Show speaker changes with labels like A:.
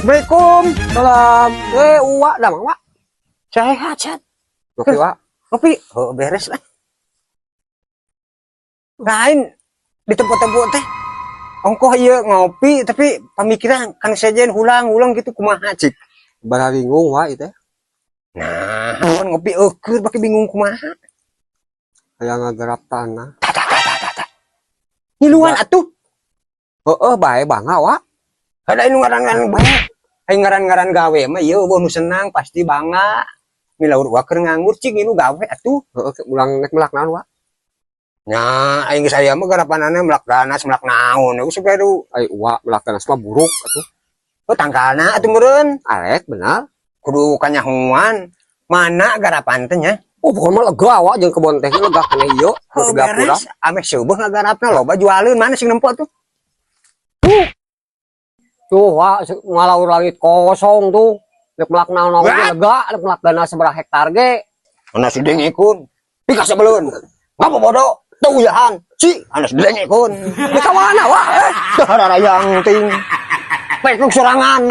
A: Assalamualaikum.
B: Salam. Uwa dah mang, Wak.
A: Sehat, sehat.
B: Ngopi, Wak.
A: Kopi. Oh, beres lah. Lain di tempat-tempat teh. Ongkoh ieu ngopi tapi pamikiran kan sejen hulang-hulang gitu kumaha cik.
B: Bara bingung, Wak, itu.
A: Nah, kan ngopi eukeut baki bingung kumaha.
B: Aya ngagarap tanah.
A: Ngiluan atuh.
B: Heeh, bae bangga, Wak.
A: Ada anu ngaran-ngaran bae. Ai ngaran-ngaran gawe mah ieu eueuh nu senang pasti bangga. Milaur wa keur nganggur cik ngilu gawe atuh.
B: Heeh, ulang nek melak naon, Wak.
A: Nya aing geus aya mah garapanana melak ganas melak naon geus sabaru.
B: Ai Wak, melak ganas mah buruk atuh.
A: Oh tangkalna atuh meureun.
B: Alek benar.
A: Kudu kanyahoan. Mana garapan teh nya?
B: Oh, pokoknya mah lega, Wak, jeung kebon teh lega kana ieu.
A: Oh, beres. Ame seubeung ngagarapna loba jualeun mana sing nempo tuh?
B: Tuh, Wak, ngalaur langit kosong tuh. Nek melak naon ge lega, nek melak ganas sabaraha hektar ge.
A: Ana si dengekun. Pika sabeleun. Ngapa bodoh? Teu uyahan. Si, ana si dengekun.
B: Di kawana, Wak.
A: Dararayang ting. Pekuk sorangan.